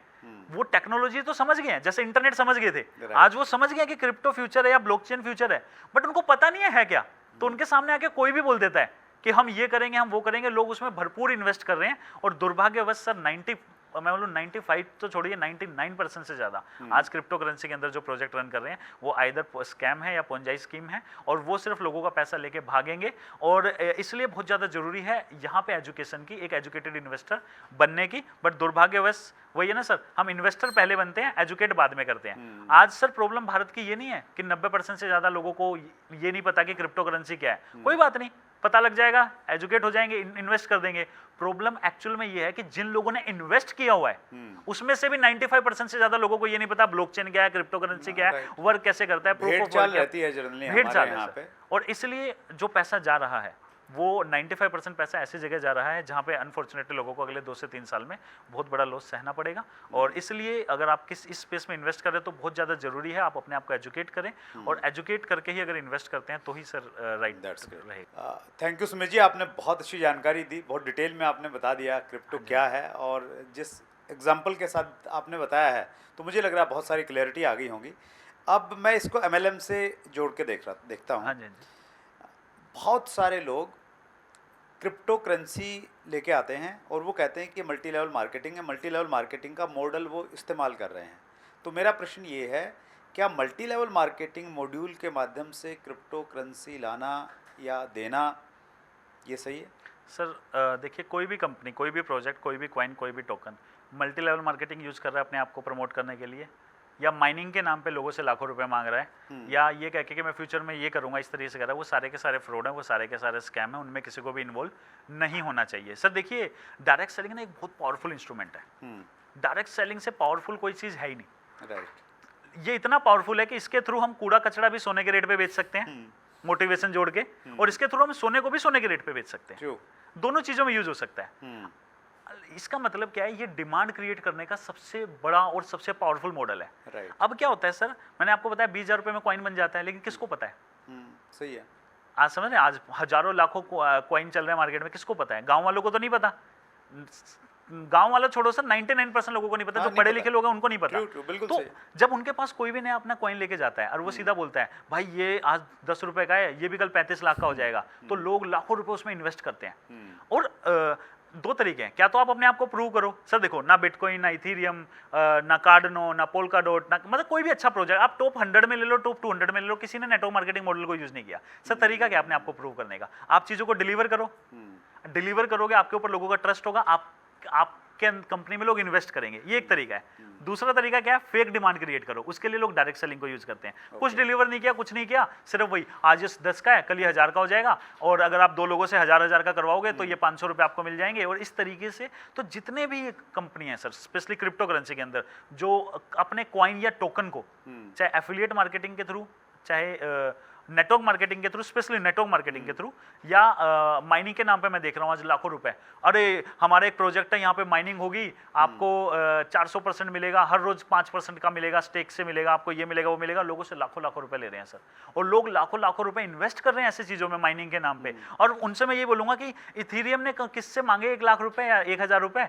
वो टेक्नोलॉजी तो समझ गए हैं, जैसे इंटरनेट समझ गए थे, आज वो समझ गए कि क्रिप्टो फ्यूचर है या ब्लॉकचेन फ्यूचर है, बट उनको पता नहीं है क्या। तो उनके सामने आके कोई भी बोल देता है कि हम ये करेंगे, हम वो करेंगे, लोग उसमें भरपूर इन्वेस्ट कर रहे हैं। और दुर्भाग्यवश सर 95 तो छोड़िए 99% से ज्यादा आज क्रिप्टो करेंसी के अंदर जो प्रोजेक्ट रन कर रहे हैं वो आइदर स्कैम है या पोंजाई स्कीम है, और वो सिर्फ लोगों का पैसा लेके भागेंगे। और इसलिए बहुत ज्यादा जरूरी है यहाँ पे एजुकेशन की, एक एजुकेटेड इन्वेस्टर बनने की। बट दुर्भाग्यवश वही है ना सर, हम इन्वेस्टर पहले बनते हैं, एजुकेट बाद में करते हैं। आज सर प्रॉब्लम भारत की ये नहीं है कि 90% से ज्यादा लोगों को ये नहीं पता कि क्रिप्टो करेंसी क्या है। कोई बात नहीं, पता लग जाएगा, एजुकेट हो जाएंगे, इन्वेस्ट कर देंगे। प्रॉब्लम एक्चुअल में ये है कि जिन लोगों ने इन्वेस्ट किया हुआ है उसमें से भी 95% से ज्यादा लोगों को ये नहीं पता ब्लॉकचेन क्या है, क्रिप्टो करेंसी क्या है, वर्क कैसे करता है, प्रूफ ऑफ वर्क रहती है जनरली हमारे यहाँ पे। और इसलिए जो पैसा जा रहा है वो 95% पैसा ऐसी जगह जा रहा है जहाँ पे अनफॉर्चुनेटली लोगों को अगले 2 से 3 साल में बहुत बड़ा लॉस सहना पड़ेगा। और इसलिए अगर आप इस स्पेस में इन्वेस्ट करें तो बहुत ज़्यादा जरूरी है आप अपने आप को एजुकेट करें, और एजुकेट करके ही अगर इन्वेस्ट करते हैं तो ही सर राइट रहेगा। थैंक यू सुमित जी, आपने बहुत अच्छी जानकारी दी, बहुत डिटेल में आपने बता दिया क्रिप्टो क्या है, और जिस एग्जाम्पल के साथ आपने बताया है तो मुझे लग रहा है बहुत सारी क्लैरिटी आ गई होंगी। अब मैं इसको MLM से जोड़ के देखता हूँ। हाँ जी। बहुत सारे लोग क्रिप्टो करेंसी लेके आते हैं और वो कहते हैं कि मल्टी लेवल मार्केटिंग है, मल्टी लेवल मार्केटिंग का मॉडल वो इस्तेमाल कर रहे हैं। तो मेरा प्रश्न ये है, क्या मल्टी लेवल मार्केटिंग मॉड्यूल के माध्यम से क्रिप्टो करेंसी लाना या देना ये सही है? सर देखिए, कोई भी कंपनी, कोई भी प्रोजेक्ट, कोई भी कॉइन, कोई भी token multi level marketing use कर रहा है अपने आप को प्रमोट करने के लिए, या माइनिंग के नाम पे लोगों से लाखों रुपए मांग रहा है, या ये कह के कि मैं फ्यूचर में ये करूंगा, इस तरीके से कर रहा है, वो सारे के सारे फ्रॉड हैं, वो सारे के सारे स्कैम हैं, उनमें किसी को भी इन्वॉल्व नहीं होना चाहिए। सर देखिए, डायरेक्ट सेलिंग ना एक बहुत पावरफुल इंस्ट्रूमेंट है। डायरेक्ट सेलिंग से पावरफुल कोई चीज़ है ही नहीं। राइट। ये इतना पावरफुल है कि इसके थ्रू हम कूड़ा कचरा भी सोने के रेट पे बेच सकते हैं, मोटिवेशन जोड़ के, और इसके थ्रू हम सोने को भी सोने के रेट पे बेच सकते हैं। दोनों चीज़ों में यूज हो सकता है। इसका मतलब क्या है, ये डिमांड क्रिएट करने का सबसे बड़ा और सबसे पावरफुल मॉडल है। राइट। अब क्या होता है सर, मैंने आपको बताया 20,000 रुपए में कॉइन बन जाता है, लेकिन किसको पता है? सही है। आज समझ रहे हैं, आज हजारों लाखों कॉइन चल रहे हैं मार्केट में, किसको पता है? गांव वालों को तो नहीं पता। गांव वाला छोड़ो सर, 99% लोगों को नहीं पता। जो पढ़े लिखे लोग हैं उनको नहीं पता। तो जब उनके पास कोई भी नया अपना कॉइन लेके जाता है और वो सीधा बोलता है भाई ये आज 10 रुपए का है, ये भी कल 35 लाख का हो जाएगा, तो लोग लाखों रुपए उसमें इन्वेस्ट करते हैं। और 2 तरीके हैं, क्या तो आप अपने आप को प्रूव करो। सर देखो, ना बिटकॉइन, ना इथीरियम, ना कार्डनो, ना पोल्काडॉट, ना मतलब कोई भी अच्छा प्रोजेक्ट आप टॉप 100 में ले लो, टॉप 200 में ले लो, किसी ने नेटवर्क मार्केटिंग मॉडल को यूज नहीं किया। सर तरीका क्या अपने आप को प्रूव करने का? आप चीजों को डिलीवर करो, डिलीवर करोगे, आपके ऊपर लोगों का ट्रस्ट होगा, आपके कंपनी में लोग इन्वेस्ट करेंगे। ये एक तरीका है। दूसरा तरीका क्या है? फेक डिमांड क्रिएट करो। उसके लिए लोग डायरेक्ट सेलिंग को यूज करते हैं। कुछ डिलीवर नहीं किया, कुछ नहीं किया, सिर्फ वही आज ये 10 का है, कल ये 1000 का हो जाएगा, और अगर आप 2 लोगों से 1000 का करवाओगे तो ये 500 रुपए आपको मिल जाएंगे। और इस तरीके से तो जितने भी कंपनी है सर, स्पेशली क्रिप्टो करेंसी के अंदर, जो अपने कॉइन या टोकन को चाहे एफिलिएट मार्केटिंग के थ्रू, चाहे नेटवर्क मार्केटिंग के थ्रू, स्पेशली नेटवर्क मार्केटिंग के थ्रू, या माइनिंग के नाम पे मैं देख रहा हूँ आज लाखों रुपए, अरे हमारा एक प्रोजेक्ट है यहाँ पे माइनिंग होगी, आपको 400% मिलेगा, हर रोज 5% का मिलेगा, स्टेक से मिलेगा, आपको ये मिलेगा, वो मिलेगा। लोगों से लाखों लाखों रुपए ले रहे हैं सर, और लोग लाखों लाखों रुपए इन्वेस्ट कर रहे हैं ऐसी चीजों में माइनिंग के नाम पे। और उनसे मैं ये बोलूंगा कि इथीरियम ने किससे मांगे 1 लाख रुपए या 1000 रुपए?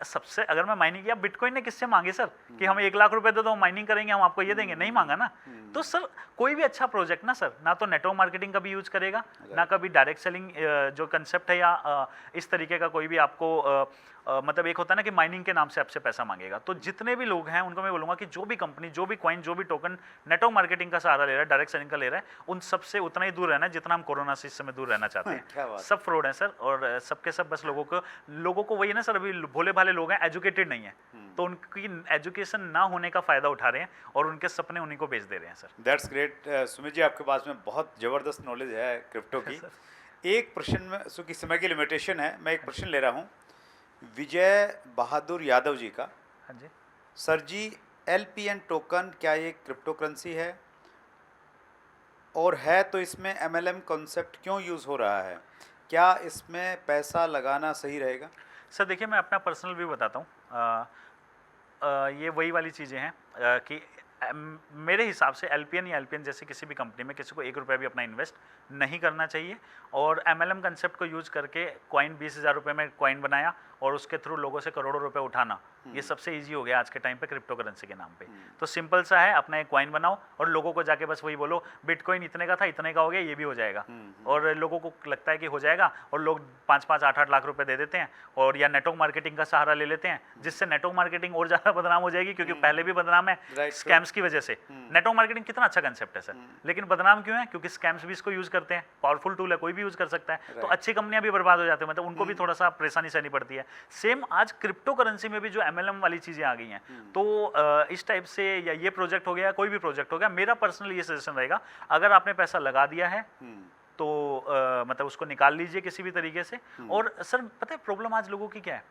सबसे, अगर मैं माइनिंग किया, बिटकॉइन ने किससे मांगे सर कि हम 1 लाख रुपए दे दो, माइनिंग करेंगे, हम आपको ये देंगे? नहीं मांगा ना। तो सर कोई भी अच्छा प्रोजेक्ट ना सर, ना तो नेटवर्क मार्केटिंग का भी यूज करेगा, ना कभी डायरेक्ट सेलिंग जो कंसेप्ट है या इस तरीके का कोई भी आपको मतलब एक होता है ना कि माइनिंग के नाम से आपसे पैसा मांगेगा। तो जितने भी लोग हैं उनको मैं बोलूंगा कि जो भी कंपनी, जो भी कॉइन, जो भी टोकन नेटवर्क मार्केटिंग का सहारा ले रहा है, डायरेक्ट सेलिंग का ले रहा है, उन सबसे उतना ही दूर रहना है जितना हम कोरोना से इस समय दूर रहना चाहते हैं। सब फ्रॉड है सर, और सबके सब बस लोगों को वही है ना सर, अभी भोले भाले लोग हैं, एजुकेटेड नहीं है, तो उनकी एजुकेशन ना होने का फायदा उठा रहे हैं और उनके सपने उन्हीं को बेच दे रहे हैं sir. That's great Sumit ji, आपके पास में बहुत जबरदस्त नॉलेज है क्रिप्टो की। एक प्रश्न में, क्योंकि समय की लिमिटेशन है, मैं एक प्रश्न ले रहा हूँ विजय बहादुर यादव जी का। हाँ जी सर जी, LPN टोकन क्या ये क्रिप्टो करेंसी है, और है तो इसमें MLM कॉन्सेप्ट क्यों यूज़ हो रहा है? क्या इसमें पैसा लगाना सही रहेगा? सर देखिए, मैं अपना पर्सनल व्यू बताता हूँ। ये वही वाली चीज़ें हैं कि मेरे हिसाब से एलपीएन या एलपीएन जैसी किसी भी कंपनी में किसी को 1 रुपया भी अपना इन्वेस्ट नहीं करना चाहिए। और एमएलएम कंसेप्ट को यूज करके कॉइन 20,000 रुपये में कॉइन बनाया और उसके थ्रू लोगों से करोड़ों रुपए उठाना, ये सबसे इजी हो गया आज के टाइम पे क्रिप्टो करेंसी के नाम पे। तो सिंपल सा है, अपना एक कॉइन बनाओ और लोगों को जाके बस वही बोलो बिटकॉइन इतने का था, इतने का हो गया, ये भी हो जाएगा। और लोगों को लगता है कि हो जाएगा और लोग 5-5, 8-8 लाख रुपए दे देते हैं और या नेटवर्क मार्केटिंग का सहारा ले लेते हैं, जिससे नेटवर्क मार्केटिंग और ज़्यादा बदनाम हो जाएगी, क्योंकि पहले भी बदनाम है Right, स्कैम्स की वजह से। नेटवर्क मार्केटिंग कितना अच्छा कंसेप्ट है सर, लेकिन बदनाम क्यों है? क्योंकि स्कैम्स भी इसको यूज करते हैं। पावरफुल टूल है, कोई भी यूज कर सकता है। तो अच्छी कंपनियां भी बर्बाद हो जाती है, मतलब उनको भी थोड़ा सा परेशानी सहनी पड़ती है। सेम आज क्रिप्टो करेंसी में भी जो एमएलएम वाली चीजें आ गई हैं, तो इस टाइप से या ये प्रोजेक्ट हो गया, कोई भी प्रोजेक्ट हो गया, मेरा पर्सनल ये सजेशन रहेगा, अगर आपने पैसा लगा दिया है तो मतलब उसको निकाल लीजिए किसी भी तरीके से। और सर पता है प्रॉब्लम आज लोगों की क्या है,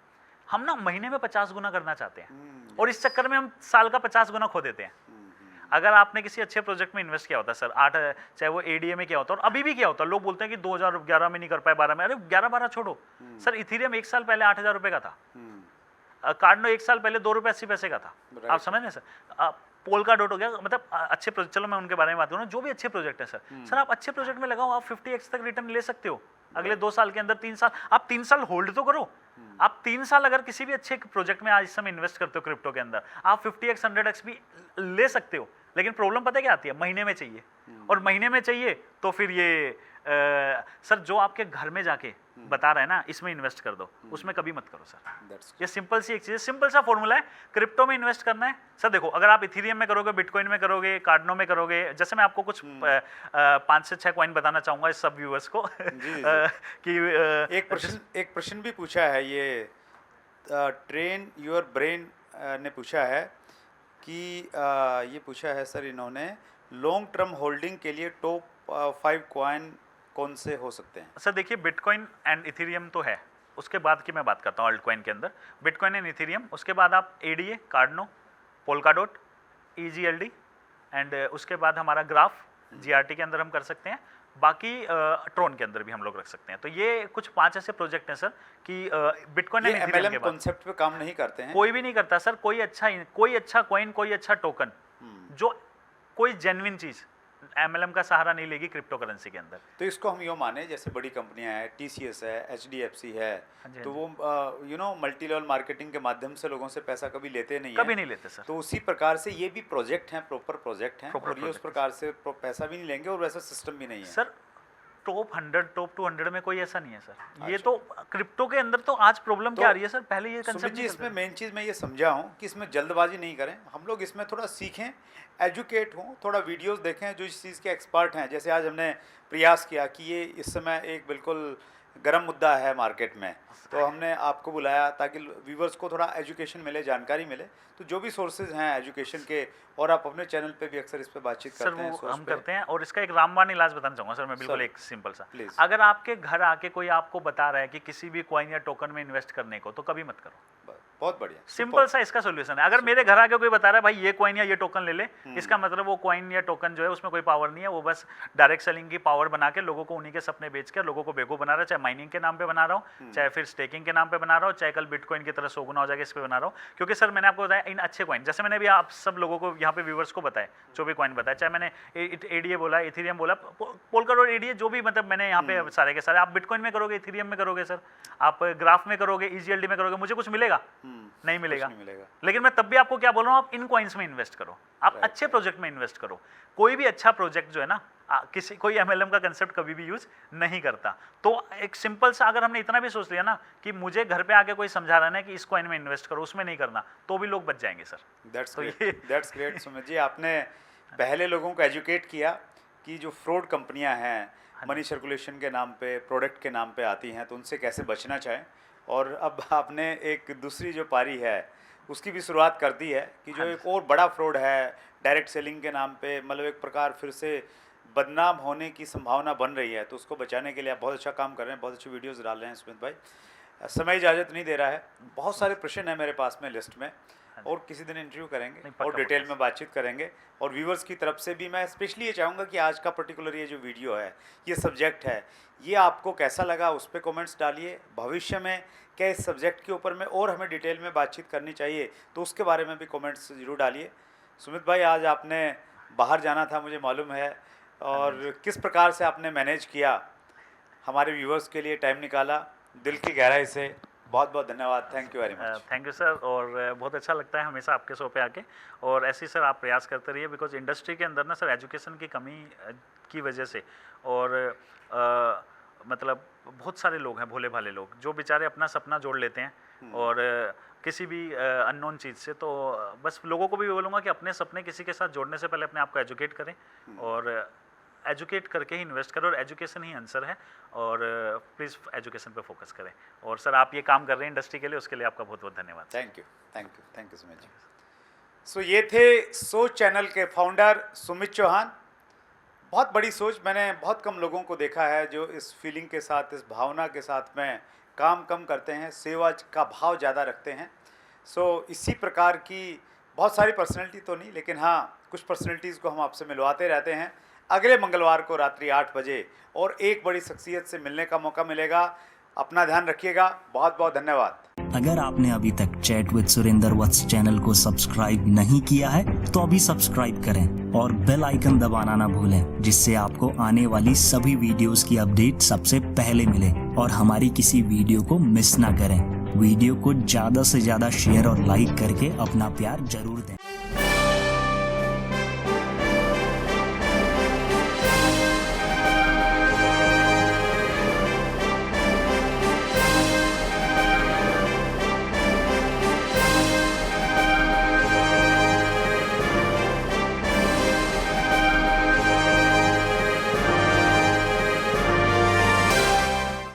हम ना महीने में 50 गुना करना चाहते हैं और इस चक्कर में हम साल का 50 गुना खो देते हैं। अगर आपने किसी अच्छे प्रोजेक्ट में इन्वेस्ट किया होता सर, 8 चाहे वो एडीए में किया होता और अभी भी किया होता, लोग बोलते हैं कि 2011 में नहीं कर पाए, 12 में, अरे 11-12 छोड़ो सर, इथीरियम 1 साल पहले 8,000 रुपए का था, कार्डनो 1 साल पहले 2 रुपए 80 पैसे का था। आप समझ रहे सर, पोलका डॉट हो गया, मतलब अच्छे प्रोजेक्ट, चलो मैं उनके बारे में बात करूँ, जो भी अच्छे प्रोजेक्ट है सर आप अच्छे प्रोजेक्ट में लगाओ, आप 50x तक रिटर्न ले सकते हो अगले 2 साल के अंदर। 3 साल, आप 3 साल होल्ड तो करो। आप 3 साल अगर किसी भी अच्छे प्रोजेक्ट में आज इस समय इन्वेस्ट करते हो क्रिप्टो के अंदर, आप 50x 100x भी ले सकते हो। लेकिन प्रॉब्लम पता है क्या आती है, महीने में चाहिए, और महीने में चाहिए तो फिर ये सर जो आपके घर में जाके बता रहा है ना इसमें इन्वेस्ट कर दो, उसमें कभी मत करो सर। ये सिंपल सी एक चीज है, सिंपल सा फॉर्मूला है, क्रिप्टो में इन्वेस्ट करना है सर। देखो अगर आप इथीरियम में करोगे, बिटकॉइन में करोगे, कार्डनो में करोगे, जैसे मैं आपको कुछ 5 से 6 कॉइन बताना चाहूंगा इस सब व्यूअर्स को कि एक प्रश्न भी पूछा है, ये ट्रेन योर ब्रेन ने पूछा है कि ये पूछा है सर इन्होंने, लॉन्ग टर्म होल्डिंग के लिए टॉप 5 कॉइन कौन से हो सकते हैं? सर देखिए, बिटकॉइन एंड इथीरियम तो है, उसके बाद की मैं बात करता हूँ अल्ट कॉइन के अंदर, बिटकॉइन एंड इथीरियम, उसके बाद आप एडीए, कार्डनो, पोल्काडोट, ईजीएलडी, एंड उसके बाद हमारा ग्राफ जीआरटी के अंदर हम कर सकते हैं, बाकी ट्रोन के अंदर भी हम लोग रख सकते हैं। तो ये कुछ 5 ऐसे प्रोजेक्ट हैं सर कि बिटकॉइन एंड इथीरियम के बाद कॉन्सेप्ट पे काम नहीं करते हैं, कोई भी नहीं करता सर। कोई अच्छा कॉइन, कोई अच्छा टोकन, जो कोई जेन्युइन चीज एमएलएम का सहारा नहीं लेगी क्रिप्टो करेंसी के अंदर। तो इसको हम यूँ माने, जैसे बड़ी कंपनियां हैं, टीसीएस है, एचडीएफसी है, तो वो मल्टी लेवल मार्केटिंग के माध्यम से लोगों से पैसा कभी लेते नहीं कभी है। नहीं लेते सर। तो उसी प्रकार से ये भी प्रोजेक्ट हैं, प्रॉपर प्रोजेक्ट हैं, और ये उस प्रकार से पैसा भी नहीं लेंगे और वैसा सिस्टम भी नहीं है सर। टॉप 100, टॉप 200 में कोई ऐसा नहीं है सर। ये तो क्रिप्टो के अंदर तो आज प्रॉब्लम क्या आ रही है सर, पहले ये सुमित जी, इसमें मेन चीज़ मैं ये समझा हूँ कि इसमें जल्दबाजी नहीं करें, हम लोग इसमें थोड़ा सीखें, एजुकेट हों, थोड़ा वीडियोस देखें जो इस चीज़ के एक्सपर्ट हैं। जैसे आज हमने प्रयास किया कि ये इस समय एक बिल्कुल गर्म मुद्दा है मार्केट में, तो हमने आपको बुलाया ताकि व्यूवर्स को थोड़ा एजुकेशन मिले, जानकारी मिले। तो जो भी सोर्सेज हैं एजुकेशन के, और आप अपने चैनल पे भी अक्सर इस पे बातचीत करते हैं, सर वो हम करते हैं। और इसका एक रामबाण इलाज बताना चाहूँगा सर मैं, बिल्कुल एक सिंपल सा। प्लीज, अगर आपके घर आके कोई आपको बता रहा है कि किसी भी कॉइन या टोकन में इन्वेस्ट करने को, तो कभी मत करो। बहुत बढ़िया, सिंपल सा इसका सोल्यूशन है। अगर मेरे घर आके कोई बता रहा है भाई ये कॉइन या ये टोकन ले ले, इसका मतलब वो कॉइन या टोकन जो है उसमें कोई पावर नहीं है, वो बस डायरेक्ट सेलिंग की पावर बना के लोगों को उन्हीं के सपने बेच कर लोगों को बेवकूफ बना रहा है। चाहे माइनिंग के नाम पे बना रहा हूँ, चाहे फिर स्टेकिंग के नाम पे बना रहा हूँ, चाहे कल बिटकॉइन की तरह 100 गुना हो जाएगा इस पे बना रहा हूँ। क्योंकि सर मैंने आपको बताया इन अच्छे कॉइन, जैसे मैंने भी आप सब लोगों को यहाँ पे व्यूवर्स को बताया, जो भी कॉइन बताया, चाहे मैंने एडीए बोला, इथीरियम बोला, पोलकाडोट, एडीए, जो भी मतलब मैंने यहाँ पे सारे के सारे, आप बिटकॉइन में करोगे, इथीरियम में करोगे सर, आप ग्राफ में करोगे, ईजीएलडी में करोगे, मुझे कुछ मिलेगा? नहीं मिलेगा। लेकिन मैं तब भी आपको क्या बोल रहा हूँ, आप इन कॉइन्स में इन्वेस्ट करो, आप अच्छे प्रोजेक्ट में इन्वेस्ट करो। कोई भी अच्छा प्रोजेक्ट जो है ना, कोई एमएलएम का कंसेप्ट कभी भी यूज नहीं करता। तो एक सिंपल सा, अगर हमने इतना भी सोच लिया ना कि मुझे घर पे आके कोई समझा रहा है कि इस कॉइन में इन्वेस्ट करो, उसमें नहीं करना, तो भी लोग बच जाएंगे sir. That's great Sumit ji, आपने पहले लोगों को एजुकेट किया कि जो फ्रॉड कंपनियां हैं, मनी सर्कुलेशन के नाम पे, प्रोडक्ट के नाम पे आती हैं, तो उनसे कैसे बचना चाहें। और अब आपने एक दूसरी जो पारी है उसकी भी शुरुआत कर दी है कि जो एक और बड़ा फ्रॉड है डायरेक्ट सेलिंग के नाम पे, मतलब एक प्रकार फिर से बदनाम होने की संभावना बन रही है, तो उसको बचाने के लिए आप बहुत अच्छा काम कर रहे हैं, बहुत अच्छी वीडियोस डाल रहे हैं सुमित भाई। समय इजाज़त नहीं दे रहा है, बहुत सारे प्रश्न हैं मेरे पास में लिस्ट में, और किसी दिन इंटरव्यू करेंगे नहीं, पक्का, और डिटेल पक्का। में बातचीत करेंगे। और व्यूवर्स की तरफ से भी मैं स्पेशली ये चाहूँगा कि आज का पर्टिकुलर ये जो वीडियो है, ये सब्जेक्ट है, ये आपको कैसा लगा उस पर कमेंट्स डालिए। भविष्य में क्या इस सब्जेक्ट के ऊपर में और हमें डिटेल में बातचीत करनी चाहिए तो उसके बारे में भी कमेंट्स ज़रूर डालिए। सुमित भाई, आज आपने बाहर जाना था मुझे मालूम है, और किस प्रकार से आपने मैनेज किया, हमारे व्यूवर्स के लिए टाइम निकाला, दिल की गहराई से बहुत बहुत धन्यवाद। Thank you very much. Thank you sir. और बहुत अच्छा लगता है हमेशा आपके शो पे आके, और ऐसे ही सर आप प्रयास करते रहिए, बिकॉज इंडस्ट्री के अंदर ना सर एजुकेशन की कमी की वजह से, और मतलब बहुत सारे लोग हैं, भोले भाले लोग, जो बेचारे अपना सपना जोड़ लेते हैं और किसी भी अननोन चीज़ से। तो बस लोगों को भी बोलूँगा कि अपने सपने किसी के साथ जोड़ने से पहले अपने आप को एजुकेट करें, और एजुकेट करके ही इन्वेस्ट करें, और एजुकेशन ही आंसर है। और प्लीज़ एजुकेशन पे फोकस करें। और सर आप ये काम कर रहे हैं इंडस्ट्री के लिए, उसके लिए आपका बहुत बहुत धन्यवाद। Thank you Sumit ji. सो ये थे सोच चैनल के फाउंडर सुमित चौहान। बहुत बड़ी सोच, मैंने बहुत कम लोगों को देखा है जो इस फीलिंग के साथ, इस भावना के साथ में काम कम करते हैं, सेवा का भाव ज़्यादा रखते हैं। सो इसी प्रकार की बहुत सारी पर्सनैलिटी तो नहीं, लेकिन हाँ कुछ पर्सनैलिटीज़ को हम आपसे मिलवाते रहते हैं। अगले मंगलवार को रात्रि 8 बजे और एक बड़ी शख्सियत से मिलने का मौका मिलेगा। अपना ध्यान रखिएगा। बहुत बहुत धन्यवाद। अगर आपने अभी तक chat with Surendra Vats channel को सब्सक्राइब नहीं किया है तो अभी सब्सक्राइब करें और बेल आइकन दबाना ना भूलें, जिससे आपको आने वाली सभी वीडियोस की अपडेट सबसे पहले मिले और हमारी किसी वीडियो को मिस ना करें। वीडियो को ज्यादा से ज्यादा शेयर और लाइक करके अपना प्यार जरूर दें।